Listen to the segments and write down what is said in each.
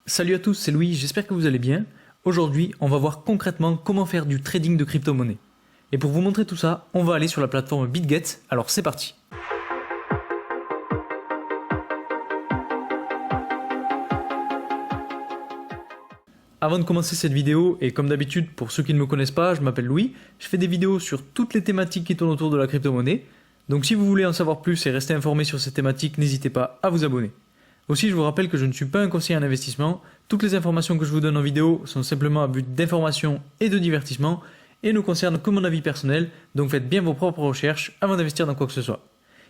Salut à tous, c'est Louis, j'espère que vous allez bien. Aujourd'hui, on va voir concrètement comment faire du trading de crypto-monnaie. Et pour vous montrer tout ça, on va aller sur la plateforme BitGet, alors c'est parti. Avant de commencer cette vidéo, et comme d'habitude pour ceux qui ne me connaissent pas, je m'appelle Louis, je fais des vidéos sur toutes les thématiques qui tournent autour de la crypto-monnaie. Donc si vous voulez en savoir plus et rester informé sur ces thématiques, n'hésitez pas à vous abonner. Aussi, je vous rappelle que je ne suis pas un conseiller en investissement, toutes les informations que je vous donne en vidéo sont simplement à but d'information et de divertissement et ne concernent que mon avis personnel, donc faites bien vos propres recherches avant d'investir dans quoi que ce soit.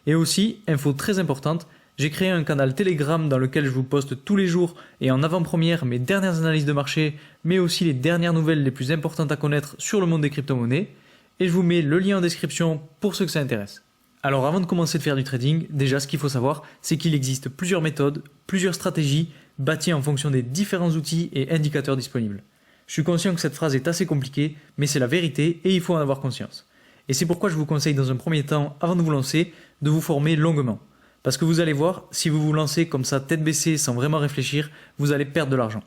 Et aussi, info très importante, j'ai créé un canal Telegram dans lequel je vous poste tous les jours et en avant-première mes dernières analyses de marché, mais aussi les dernières nouvelles les plus importantes à connaître sur le monde des crypto-monnaies, et je vous mets le lien en description pour ceux que ça intéresse. Alors avant de commencer de faire du trading, déjà ce qu'il faut savoir, c'est qu'il existe plusieurs méthodes, plusieurs stratégies, bâties en fonction des différents outils et indicateurs disponibles. Je suis conscient que cette phrase est assez compliquée, mais c'est la vérité et il faut en avoir conscience. Et c'est pourquoi je vous conseille dans un premier temps, avant de vous lancer, de vous former longuement. Parce que vous allez voir, si vous vous lancez comme ça tête baissée sans vraiment réfléchir, vous allez perdre de l'argent.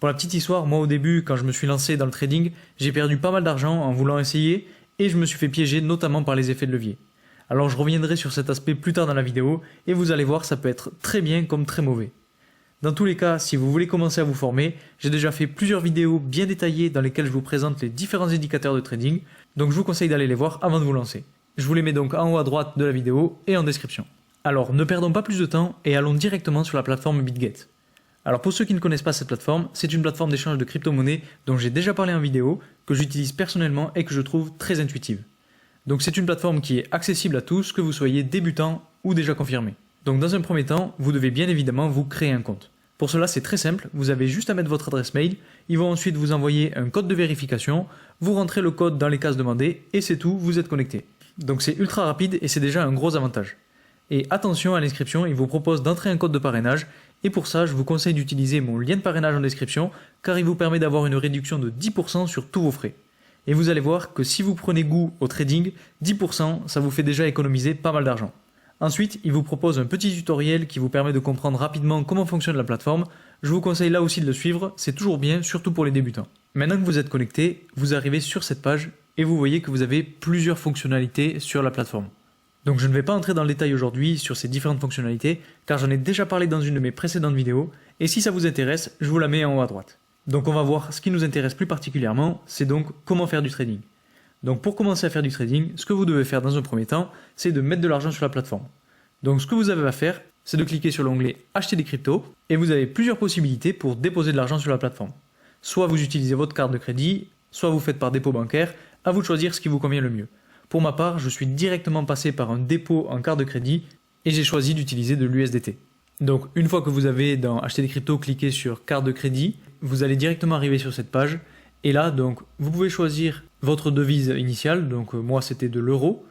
Pour la petite histoire, moi au début, quand je me suis lancé dans le trading, j'ai perdu pas mal d'argent en voulant essayer et je me suis fait piéger notamment par les effets de levier. Alors je reviendrai sur cet aspect plus tard dans la vidéo et vous allez voir, ça peut être très bien comme très mauvais. Dans tous les cas, si vous voulez commencer à vous former, j'ai déjà fait plusieurs vidéos bien détaillées dans lesquelles je vous présente les différents indicateurs de trading, donc je vous conseille d'aller les voir avant de vous lancer. Je vous les mets donc en haut à droite de la vidéo et en description. Alors ne perdons pas plus de temps et allons directement sur la plateforme BitGet. Alors pour ceux qui ne connaissent pas cette plateforme, c'est une plateforme d'échange de crypto-monnaies dont j'ai déjà parlé en vidéo, que j'utilise personnellement et que je trouve très intuitive. Donc c'est une plateforme qui est accessible à tous, que vous soyez débutant ou déjà confirmé. Donc dans un premier temps, vous devez bien évidemment vous créer un compte. Pour cela c'est très simple, vous avez juste à mettre votre adresse mail, ils vont ensuite vous envoyer un code de vérification, vous rentrez le code dans les cases demandées et c'est tout, vous êtes connecté. Donc c'est ultra rapide et c'est déjà un gros avantage. Et attention à l'inscription, il vous propose d'entrer un code de parrainage et pour ça je vous conseille d'utiliser mon lien de parrainage en description car il vous permet d'avoir une réduction de 10% sur tous vos frais. Et vous allez voir que si vous prenez goût au trading, 10% ça vous fait déjà économiser pas mal d'argent. Ensuite, il vous propose un petit tutoriel qui vous permet de comprendre rapidement comment fonctionne la plateforme. Je vous conseille là aussi de le suivre, c'est toujours bien, surtout pour les débutants. Maintenant que vous êtes connecté, vous arrivez sur cette page et vous voyez que vous avez plusieurs fonctionnalités sur la plateforme. Donc je ne vais pas entrer dans le détail aujourd'hui sur ces différentes fonctionnalités car j'en ai déjà parlé dans une de mes précédentes vidéos et si ça vous intéresse, je vous la mets en haut à droite. Donc on va voir ce qui nous intéresse plus particulièrement, c'est donc comment faire du trading. Donc pour commencer à faire du trading, ce que vous devez faire dans un premier temps, c'est de mettre de l'argent sur la plateforme. Donc ce que vous avez à faire, c'est de cliquer sur l'onglet acheter des cryptos et vous avez plusieurs possibilités pour déposer de l'argent sur la plateforme. Soit vous utilisez votre carte de crédit, soit vous faites par dépôt bancaire, à vous de choisir ce qui vous convient le mieux. Pour ma part, je suis directement passé par un dépôt en carte de crédit et j'ai choisi d'utiliser de l'USDT. Donc une fois que vous avez dans acheter des cryptos cliqué sur carte de crédit, vous allez directement arriver sur cette page et là donc vous pouvez choisir votre devise initiale, donc moi c'était de l'euro.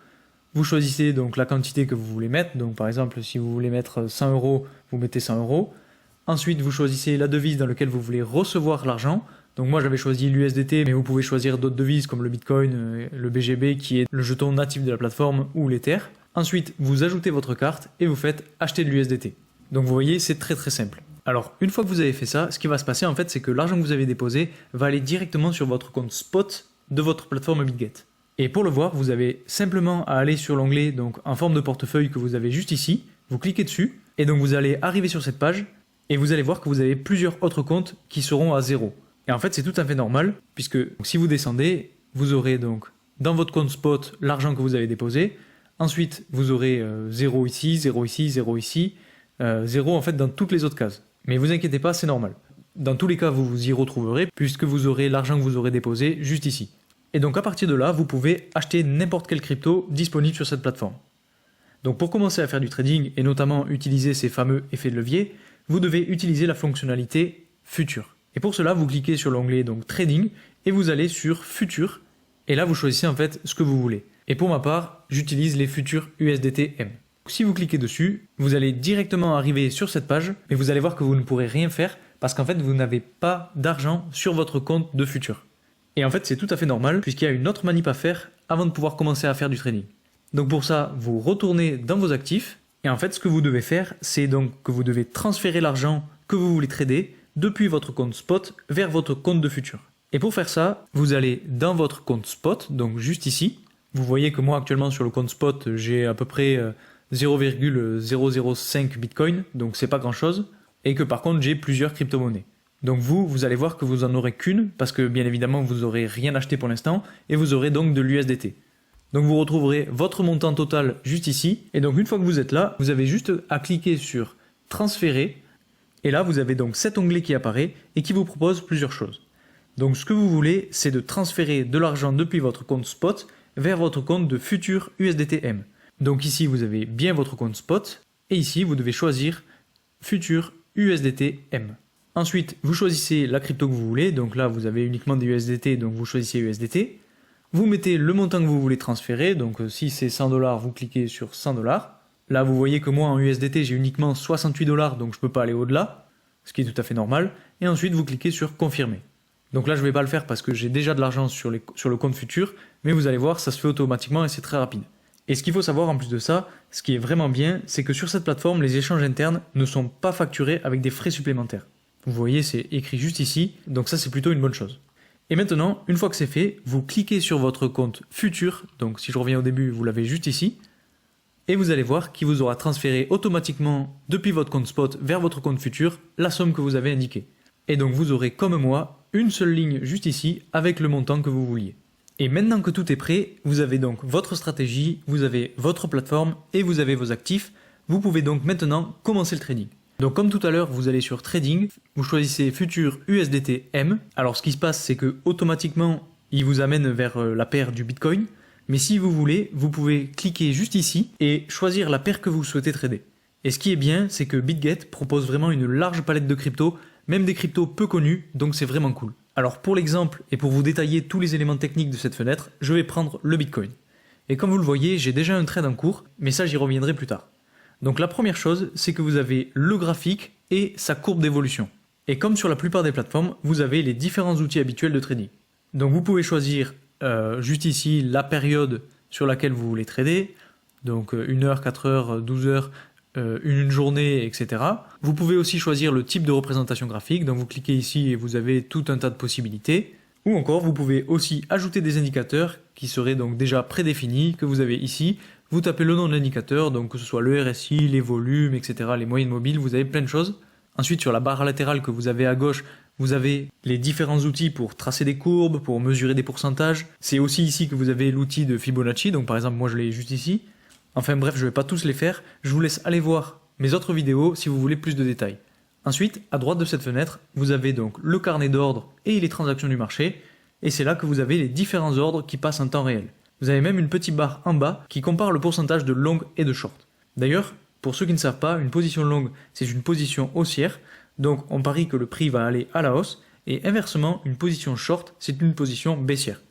Vous choisissez donc la quantité que vous voulez mettre, donc par exemple si vous voulez mettre 100 euros, vous mettez 100 euros. Ensuite vous choisissez la devise dans laquelle vous voulez recevoir l'argent. Donc moi j'avais choisi l'USDT, mais vous pouvez choisir d'autres devises comme le Bitcoin, le BGB qui est le jeton natif de la plateforme ou l'Ether. Ensuite vous ajoutez votre carte et vous faites acheter de l'USDT. Donc vous voyez c'est très simple. Alors une fois que vous avez fait ça, ce qui va se passer en fait c'est que l'argent que vous avez déposé va aller directement sur votre compte spot de votre plateforme BitGet. Et pour le voir, vous avez simplement à aller sur l'onglet donc en forme de portefeuille que vous avez juste ici, vous cliquez dessus et donc vous allez arriver sur cette page et vous allez voir que vous avez plusieurs autres comptes qui seront à 0. Et en fait c'est tout à fait normal puisque si vous descendez, vous aurez donc dans votre compte spot l'argent que vous avez déposé, ensuite vous aurez 0 ici, 0 ici, 0 ici, 0 en fait dans toutes les autres cases. Mais vous inquiétez pas, c'est normal. Dans tous les cas, vous vous y retrouverez puisque vous aurez l'argent que vous aurez déposé juste ici. Et donc à partir de là, vous pouvez acheter n'importe quelle crypto disponible sur cette plateforme. Donc pour commencer à faire du trading et notamment utiliser ces fameux effets de levier, vous devez utiliser la fonctionnalité Future. Et pour cela, vous cliquez sur l'onglet donc Trading et vous allez sur Future. Et là, vous choisissez en fait ce que vous voulez. Et pour ma part, j'utilise les Futures USDT-M. Si vous cliquez dessus, vous allez directement arriver sur cette page, mais vous allez voir que vous ne pourrez rien faire parce qu'en fait vous n'avez pas d'argent sur votre compte de Future. Et en fait c'est tout à fait normal puisqu'il y a une autre manip à faire avant de pouvoir commencer à faire du trading. Donc pour ça, vous retournez dans vos actifs et en fait ce que vous devez faire, c'est donc que vous devez transférer l'argent que vous voulez trader depuis votre compte spot vers votre compte de futur. Et pour faire ça, vous allez dans votre compte spot, donc juste ici. Vous voyez que moi actuellement sur le compte spot, j'ai à peu près 0,005 Bitcoin, donc c'est pas grand chose. Et que par contre j'ai plusieurs crypto-monnaies. Donc vous allez voir que vous en aurez qu'une, parce que bien évidemment vous n'aurez rien acheté pour l'instant, et vous aurez donc de l'USDT. Donc vous retrouverez votre montant total juste ici, et donc une fois que vous êtes là, vous avez juste à cliquer sur transférer, et là vous avez donc cet onglet qui apparaît, et qui vous propose plusieurs choses. Donc ce que vous voulez, c'est de transférer de l'argent depuis votre compte spot vers votre compte de futur USDT-M. Donc ici vous avez bien votre compte spot, et ici vous devez choisir futur USDT-M. Ensuite, vous choisissez la crypto que vous voulez, donc là vous avez uniquement des USDT, donc vous choisissez USDT. Vous mettez le montant que vous voulez transférer, donc si c'est 100$, vous cliquez sur 100$. Là vous voyez que moi en USDT j'ai uniquement 68$, donc je ne peux pas aller au-delà, ce qui est tout à fait normal. Et ensuite vous cliquez sur confirmer. Donc là je ne vais pas le faire parce que j'ai déjà de l'argent sur le compte futur, mais vous allez voir, ça se fait automatiquement et c'est très rapide. Et ce qu'il faut savoir en plus de ça, ce qui est vraiment bien, c'est que sur cette plateforme, les échanges internes ne sont pas facturés avec des frais supplémentaires. Vous voyez, c'est écrit juste ici, donc ça c'est plutôt une bonne chose. Et maintenant, une fois que c'est fait, vous cliquez sur votre compte futur, donc si je reviens au début, vous l'avez juste ici, et vous allez voir qu'il vous aura transféré automatiquement depuis votre compte spot vers votre compte futur la somme que vous avez indiquée. Et donc vous aurez comme moi une seule ligne juste ici avec le montant que vous vouliez. Et maintenant que tout est prêt, vous avez donc votre stratégie, vous avez votre plateforme et vous avez vos actifs. Vous pouvez donc maintenant commencer le trading. Donc comme tout à l'heure, vous allez sur Trading, vous choisissez Futur USDT-M. Alors ce qui se passe, c'est que automatiquement, il vous amène vers la paire du Bitcoin. Mais si vous voulez, vous pouvez cliquer juste ici et choisir la paire que vous souhaitez trader. Et ce qui est bien, c'est que BitGet propose vraiment une large palette de cryptos, même des cryptos peu connus, donc c'est vraiment cool. Alors pour l'exemple et pour vous détailler tous les éléments techniques de cette fenêtre, je vais prendre le Bitcoin. Et comme vous le voyez, j'ai déjà un trade en cours, mais ça j'y reviendrai plus tard. Donc la première chose, c'est que vous avez le graphique et sa courbe d'évolution. Et comme sur la plupart des plateformes, vous avez les différents outils habituels de trading. Donc vous pouvez choisir juste ici la période sur laquelle vous voulez trader, donc 1 heure, 4 heures, 12 heures, une journée, etc. Vous pouvez aussi choisir le type de représentation graphique, donc vous cliquez ici et vous avez tout un tas de possibilités. Ou encore, vous pouvez aussi ajouter des indicateurs qui seraient donc déjà prédéfinis, que vous avez ici. Vous tapez le nom de l'indicateur, donc que ce soit le RSI, les volumes, etc., les moyennes mobiles, vous avez plein de choses. Ensuite, sur la barre latérale que vous avez à gauche, vous avez les différents outils pour tracer des courbes, pour mesurer des pourcentages. C'est aussi ici que vous avez l'outil de Fibonacci, donc par exemple, moi je l'ai juste ici. Enfin bref, je ne vais pas tous les faire, je vous laisse aller voir mes autres vidéos si vous voulez plus de détails. Ensuite, à droite de cette fenêtre, vous avez donc le carnet d'ordre et les transactions du marché, et c'est là que vous avez les différents ordres qui passent en temps réel. Vous avez même une petite barre en bas qui compare le pourcentage de long et de short. D'ailleurs, pour ceux qui ne savent pas, une position longue, c'est une position haussière, donc on parie que le prix va aller à la hausse, et inversement, une position short, c'est une position baissière.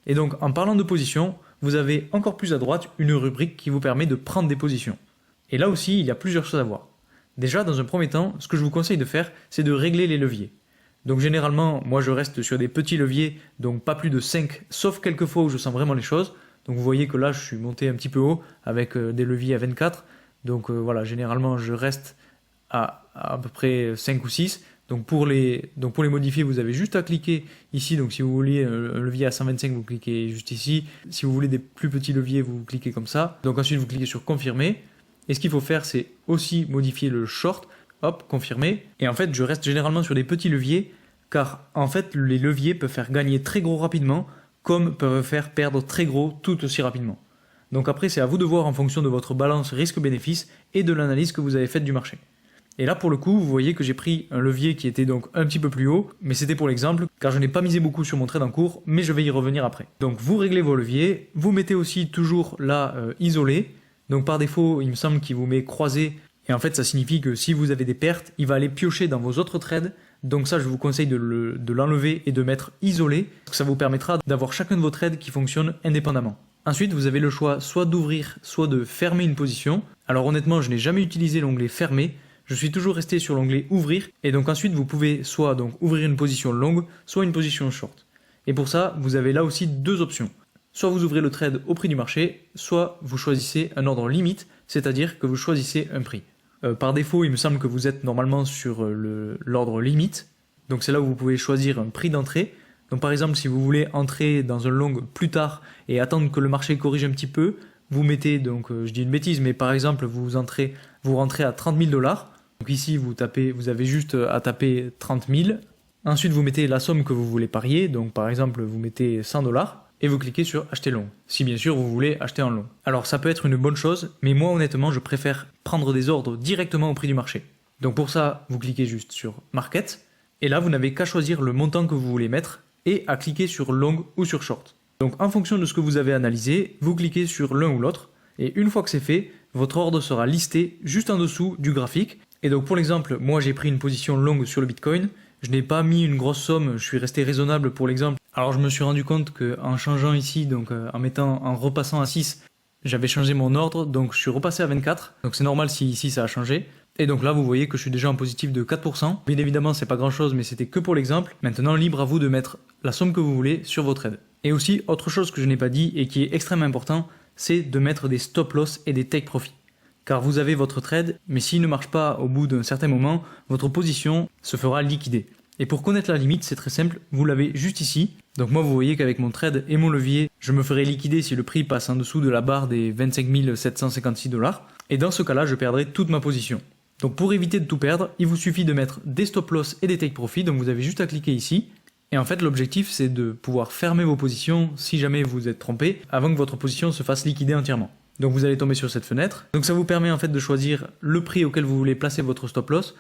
Et donc, en parlant de position, vous avez encore plus à droite une rubrique qui vous permet de prendre des positions. Et là aussi, il y a plusieurs choses à voir. Déjà, dans un premier temps, ce que je vous conseille de faire, c'est de régler les leviers. Donc généralement, moi je reste sur des petits leviers, donc pas plus de 5, sauf quelques fois où je sens vraiment les choses. Donc vous voyez que là, je suis monté un petit peu haut avec des leviers à 24. Donc voilà, généralement, je reste à peu près 5 ou 6. Donc pour les modifier, vous avez juste à cliquer ici. Donc si vous voulez un levier à 125, vous cliquez juste ici. Si vous voulez des plus petits leviers, vous cliquez comme ça. Donc ensuite, vous cliquez sur confirmer. Et ce qu'il faut faire, c'est aussi modifier le short. Hop, confirmer. Et en fait, je reste généralement sur des petits leviers, car en fait, les leviers peuvent faire gagner très gros rapidement, comme peuvent faire perdre très gros tout aussi rapidement. Donc après, c'est à vous de voir en fonction de votre balance risque-bénéfice et de l'analyse que vous avez faite du marché. Et là, pour le coup, vous voyez que j'ai pris un levier qui était donc un petit peu plus haut, mais c'était pour l'exemple, car je n'ai pas misé beaucoup sur mon trade en cours, mais je vais y revenir après. Donc vous réglez vos leviers, vous mettez aussi toujours là isolé. Donc par défaut, il me semble qu'il vous met croisé. Et en fait, ça signifie que si vous avez des pertes, il va aller piocher dans vos autres trades. Donc ça, je vous conseille de l'enlever et de mettre isolé. Ça vous permettra d'avoir chacun de vos trades qui fonctionnent indépendamment. Ensuite, vous avez le choix soit d'ouvrir, soit de fermer une position. Alors honnêtement, je n'ai jamais utilisé l'onglet fermer. Je suis toujours resté sur l'onglet ouvrir. Et donc ensuite, vous pouvez soit donc ouvrir une position longue, soit une position short. Et pour ça, vous avez là aussi deux options. Soit vous ouvrez le trade au prix du marché, soit vous choisissez un ordre limite, c'est-à-dire que vous choisissez un prix. Par défaut, il me semble que vous êtes normalement sur l'ordre limite. Donc c'est là où vous pouvez choisir un prix d'entrée. Donc par exemple, si vous voulez entrer dans un long plus tard et attendre que le marché corrige un petit peu, vous mettez, donc je dis une bêtise, mais par exemple, vous rentrez à 30 000 dollars. Donc ici, vous avez juste à taper 30 000. Ensuite, vous mettez la somme que vous voulez parier. Donc par exemple, vous mettez 100 dollars. Et vous cliquez sur acheter long, si bien sûr vous voulez acheter en long. Alors ça peut être une bonne chose, mais moi honnêtement je préfère prendre des ordres directement au prix du marché. Donc pour ça, vous cliquez juste sur Market, et là vous n'avez qu'à choisir le montant que vous voulez mettre, et à cliquer sur Long ou sur Short. Donc en fonction de ce que vous avez analysé, vous cliquez sur l'un ou l'autre, et une fois que c'est fait, votre ordre sera listé juste en dessous du graphique. Et donc pour l'exemple, moi j'ai pris une position longue sur le Bitcoin, je n'ai pas mis une grosse somme, je suis resté raisonnable pour l'exemple. Alors je me suis rendu compte qu'en changeant ici, donc en repassant à 6, j'avais changé mon ordre, donc je suis repassé à 24. Donc c'est normal si ici ça a changé. Et donc là vous voyez que je suis déjà en positif de 4%. Bien évidemment c'est pas grand chose, mais c'était que pour l'exemple. Maintenant libre à vous de mettre la somme que vous voulez sur vos trades. Et aussi autre chose que je n'ai pas dit et qui est extrêmement important, c'est de mettre des stop loss et des take profit. Car vous avez votre trade, mais s'il ne marche pas au bout d'un certain moment, votre position se fera liquider. Et pour connaître la limite, c'est très simple, vous l'avez juste ici. Donc moi vous voyez qu'avec mon trade et mon levier, je me ferai liquider si le prix passe en dessous de la barre des 25 756 dollars. Et dans ce cas-là, je perdrai toute ma position. Donc pour éviter de tout perdre, il vous suffit de mettre des stop loss et des take profit, donc vous avez juste à cliquer ici. Et en fait l'objectif c'est de pouvoir fermer vos positions si jamais vous êtes trompé, avant que votre position se fasse liquider entièrement. Donc vous allez tomber sur cette fenêtre. Donc ça vous permet en fait de choisir le prix auquel vous voulez placer votre stop loss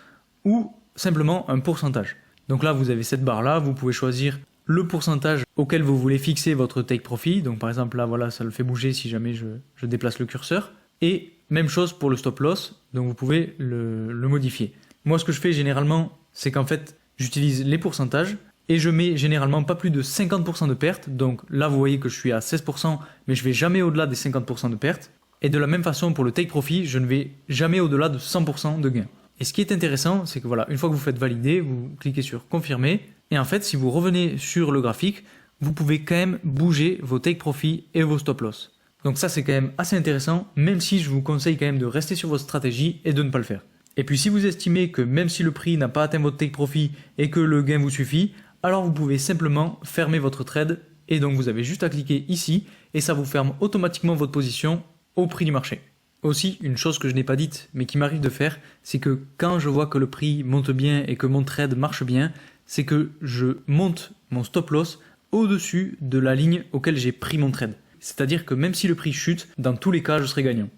ou simplement un pourcentage. Donc là vous avez cette barre là, vous pouvez choisir le pourcentage auquel vous voulez fixer votre take profit. Donc par exemple là voilà ça le fait bouger si jamais je déplace le curseur. Et même chose pour le stop loss, donc vous pouvez le modifier. Moi ce que je fais généralement c'est qu'en fait j'utilise les pourcentages et je mets généralement pas plus de 50% de perte. Donc là vous voyez que je suis à 16% mais je vais jamais au-delà des 50% de perte. Et de la même façon pour le take profit, je ne vais jamais au-delà de 100% de gain. Et ce qui est intéressant, c'est que voilà, une fois que vous faites valider, vous cliquez sur confirmer. Et en fait, si vous revenez sur le graphique, vous pouvez quand même bouger vos take profit et vos stop loss. Donc ça, c'est quand même assez intéressant, même si je vous conseille quand même de rester sur votre stratégie et de ne pas le faire. Et puis si vous estimez que même si le prix n'a pas atteint votre take profit et que le gain vous suffit, alors vous pouvez simplement fermer votre trade. Et donc vous avez juste à cliquer ici et ça vous ferme automatiquement votre position au prix du marché. Aussi, une chose que je n'ai pas dite, mais qui m'arrive de faire, c'est que quand je vois que le prix monte bien et que mon trade marche bien, c'est que je monte mon stop loss au-dessus de la ligne auquel j'ai pris mon trade. C'est-à-dire que même si le prix chute, dans tous les cas, je serai gagnant.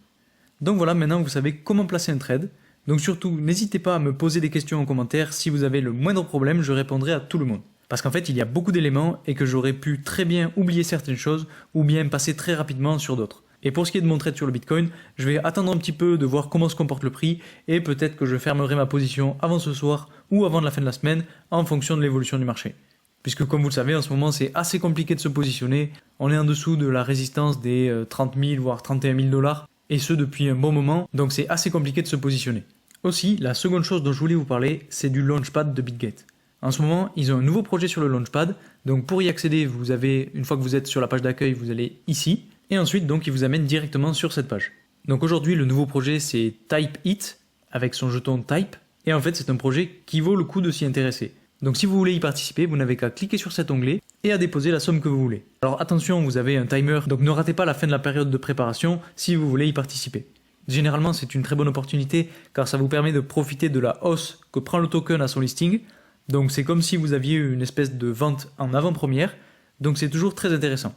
Donc voilà, maintenant vous savez comment placer un trade. Donc surtout, n'hésitez pas à me poser des questions en commentaire. Si vous avez le moindre problème, je répondrai à tout le monde. Parce qu'en fait, il y a beaucoup d'éléments et que j'aurais pu très bien oublier certaines choses ou bien passer très rapidement sur d'autres. Et pour ce qui est de mon trade sur le Bitcoin, je vais attendre un petit peu de voir comment se comporte le prix et peut-être que je fermerai ma position avant ce soir ou avant la fin de la semaine en fonction de l'évolution du marché. Puisque comme vous le savez, en ce moment c'est assez compliqué de se positionner. On est en dessous de la résistance des 30 000 voire 31 000 dollars et ce depuis un bon moment, donc c'est assez compliqué de se positionner. Aussi, la seconde chose dont je voulais vous parler, c'est du Launchpad de BitGet. En ce moment, ils ont un nouveau projet sur le Launchpad, donc pour y accéder, vous avez, une fois que vous êtes sur la page d'accueil, vous allez ici. Et ensuite, donc, il vous amène directement sur cette page. Donc aujourd'hui, le nouveau projet, c'est Type It, avec son jeton Type. Et en fait, c'est un projet qui vaut le coup de s'y intéresser. Donc si vous voulez y participer, vous n'avez qu'à cliquer sur cet onglet et à déposer la somme que vous voulez. Alors attention, vous avez un timer, donc ne ratez pas la fin de la période de préparation si vous voulez y participer. Généralement, c'est une très bonne opportunité car ça vous permet de profiter de la hausse que prend le token à son listing. Donc c'est comme si vous aviez une espèce de vente en avant-première. Donc c'est toujours très intéressant.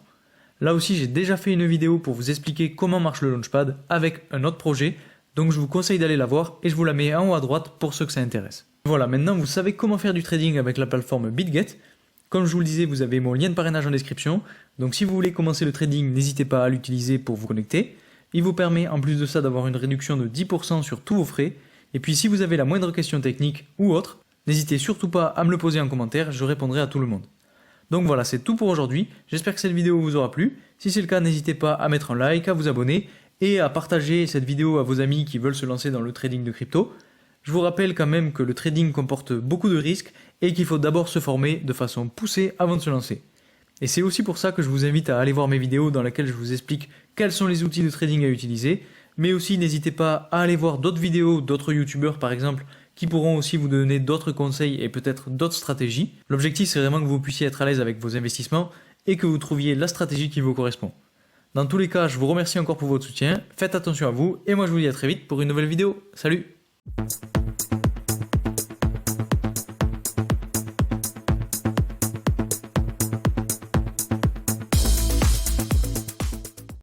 Là aussi, j'ai déjà fait une vidéo pour vous expliquer comment marche le Launchpad avec un autre projet, donc je vous conseille d'aller la voir et je vous la mets en haut à droite pour ceux que ça intéresse. Voilà, maintenant vous savez comment faire du trading avec la plateforme BitGet. Comme je vous le disais, vous avez mon lien de parrainage en description, donc si vous voulez commencer le trading, n'hésitez pas à l'utiliser pour vous connecter. Il vous permet en plus de ça d'avoir une réduction de 10% sur tous vos frais, et puis si vous avez la moindre question technique ou autre, n'hésitez surtout pas à me le poser en commentaire, je répondrai à tout le monde. Donc voilà, c'est tout pour aujourd'hui. J'espère que cette vidéo vous aura plu. Si c'est le cas, n'hésitez pas à mettre un like, à vous abonner et à partager cette vidéo à vos amis qui veulent se lancer dans le trading de crypto. Je vous rappelle quand même que le trading comporte beaucoup de risques et qu'il faut d'abord se former de façon poussée avant de se lancer. Et c'est aussi pour ça que je vous invite à aller voir mes vidéos dans lesquelles je vous explique quels sont les outils de trading à utiliser, Mais aussi, n'hésitez pas à aller voir d'autres vidéos d'autres youtubeurs par exemple, qui pourront aussi vous donner d'autres conseils et peut-être d'autres stratégies. L'objectif, c'est vraiment que vous puissiez être à l'aise avec vos investissements et que vous trouviez la stratégie qui vous correspond. Dans tous les cas, je vous remercie encore pour votre soutien, faites attention à vous et moi je vous dis à très vite pour une nouvelle vidéo. Salut!